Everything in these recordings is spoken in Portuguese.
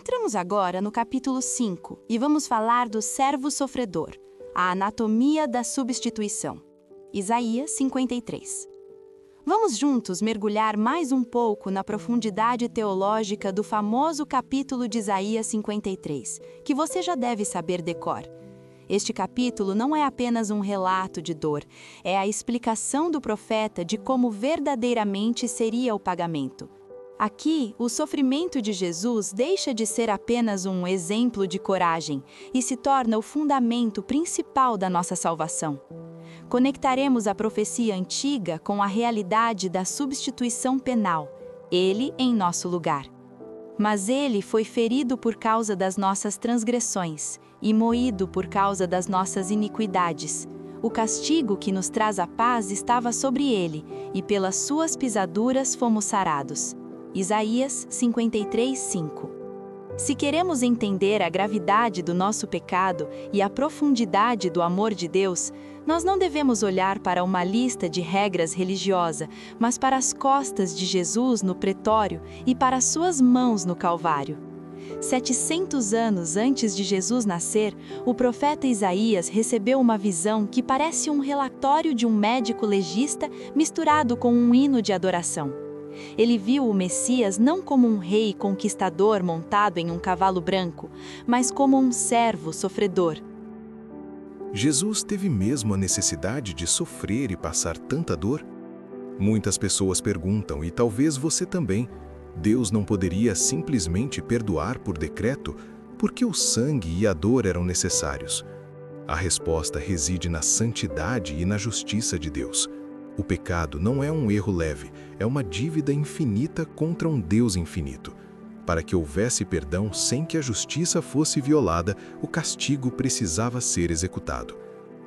Entramos agora no capítulo 5 e vamos falar do servo sofredor, a anatomia da substituição. Isaías 53. Vamos juntos mergulhar mais um pouco na profundidade teológica do famoso capítulo de Isaías 53, que você já deve saber decor. Este capítulo não é apenas um relato de dor, é a explicação do profeta de como verdadeiramente seria o pagamento. Aqui, o sofrimento de Jesus deixa de ser apenas um exemplo de coragem e se torna o fundamento principal da nossa salvação. Conectaremos a profecia antiga com a realidade da substituição penal, ele em nosso lugar. Mas ele foi ferido por causa das nossas transgressões e moído por causa das nossas iniquidades. O castigo que nos traz a paz estava sobre ele, e pelas suas pisaduras fomos sarados. Isaías 53, 5. Se queremos entender a gravidade do nosso pecado e a profundidade do amor de Deus, nós não devemos olhar para uma lista de regras religiosa, mas para as costas de Jesus no pretório e para suas mãos no Calvário. 700 anos antes de Jesus nascer, o profeta Isaías recebeu uma visão que parece um relatório de um médico legista misturado com um hino de adoração. Ele viu o Messias não como um rei conquistador montado em um cavalo branco, mas como um servo sofredor. Jesus teve mesmo a necessidade de sofrer e passar tanta dor? Muitas pessoas perguntam, e talvez você também, Deus não poderia simplesmente perdoar por decreto, porque o sangue e a dor eram necessários? A resposta reside na santidade e na justiça de Deus. O pecado não é um erro leve, é uma dívida infinita contra um Deus infinito. Para que houvesse perdão sem que a justiça fosse violada, o castigo precisava ser executado.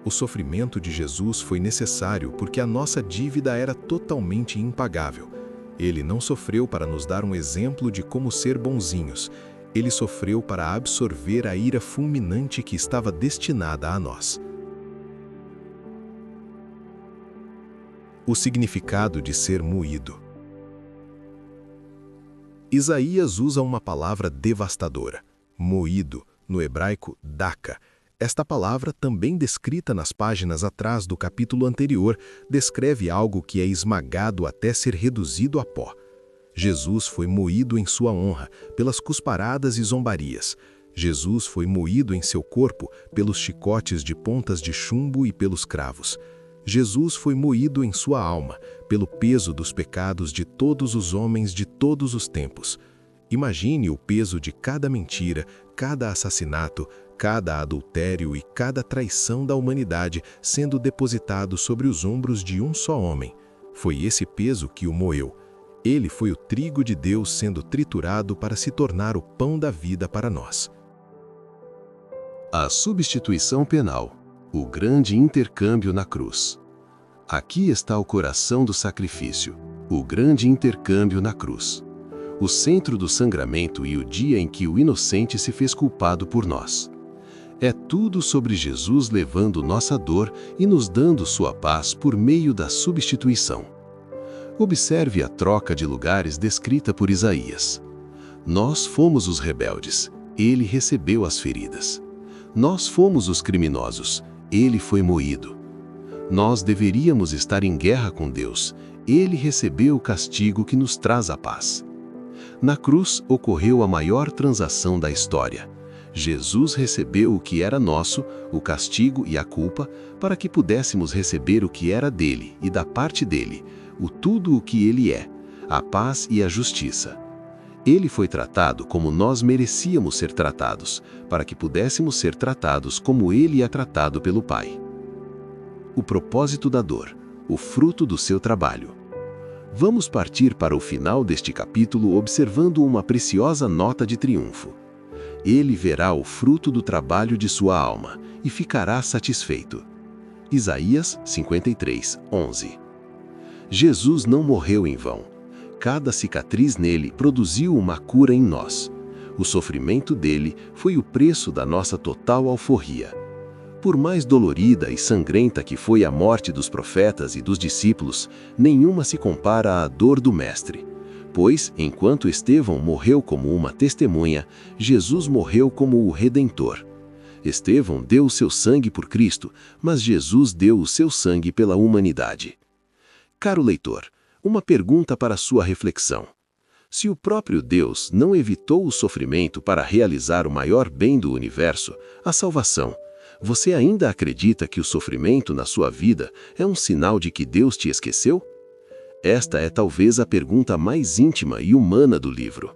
O sofrimento de Jesus foi necessário porque a nossa dívida era totalmente impagável. Ele não sofreu para nos dar um exemplo de como ser bonzinhos. Ele sofreu para absorver a ira fulminante que estava destinada a nós. O significado de ser moído. Isaías usa uma palavra devastadora, moído, no hebraico daka. Esta palavra, também descrita nas páginas atrás do capítulo anterior, descreve algo que é esmagado até ser reduzido a pó. Jesus foi moído em sua honra, pelas cusparadas e zombarias. Jesus foi moído em seu corpo, pelos chicotes de pontas de chumbo e pelos cravos. Jesus foi moído em sua alma, pelo peso dos pecados de todos os homens de todos os tempos. Imagine o peso de cada mentira, cada assassinato, cada adultério e cada traição da humanidade sendo depositado sobre os ombros de um só homem. Foi esse peso que o moeu. Ele foi o trigo de Deus sendo triturado para se tornar o pão da vida para nós. A substituição penal. O grande intercâmbio na cruz. Aqui está o coração do sacrifício, o grande intercâmbio na cruz. O centro do sangramento e o dia em que o inocente se fez culpado por nós. É tudo sobre Jesus levando nossa dor e nos dando sua paz por meio da substituição. Observe a troca de lugares descrita por Isaías. Nós fomos os rebeldes, ele recebeu as feridas. Nós fomos os criminosos, ele foi moído. Nós deveríamos estar em guerra com Deus. Ele recebeu o castigo que nos traz a paz. Na cruz ocorreu a maior transação da história. Jesus recebeu o que era nosso, o castigo e a culpa, para que pudéssemos receber o que era dele e da parte dele, tudo o que ele é, a paz e a justiça. Ele foi tratado como nós merecíamos ser tratados, para que pudéssemos ser tratados como ele é tratado pelo Pai. O propósito da dor, o fruto do seu trabalho. Vamos partir para o final deste capítulo observando uma preciosa nota de triunfo. Ele verá o fruto do trabalho de sua alma e ficará satisfeito. Isaías 53, 11. Jesus não morreu em vão. Cada cicatriz nele produziu uma cura em nós. O sofrimento dele foi o preço da nossa total alforria. Por mais dolorida e sangrenta que foi a morte dos profetas e dos discípulos, nenhuma se compara à dor do Mestre. Pois, enquanto Estevão morreu como uma testemunha, Jesus morreu como o Redentor. Estevão deu o seu sangue por Cristo, mas Jesus deu o seu sangue pela humanidade. Caro leitor, uma pergunta para sua reflexão. Se o próprio Deus não evitou o sofrimento para realizar o maior bem do universo, a salvação, você ainda acredita que o sofrimento na sua vida é um sinal de que Deus te esqueceu? Esta é talvez a pergunta mais íntima e humana do livro.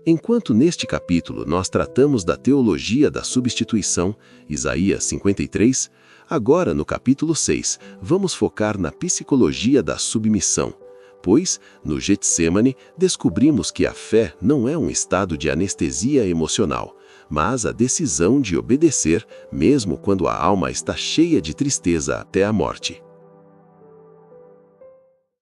Enquanto neste capítulo nós tratamos da teologia da substituição, Isaías 53, agora no capítulo 6 vamos focar na psicologia da submissão, pois, no Getsêmani, descobrimos que a fé não é um estado de anestesia emocional, mas a decisão de obedecer, mesmo quando a alma está cheia de tristeza até a morte.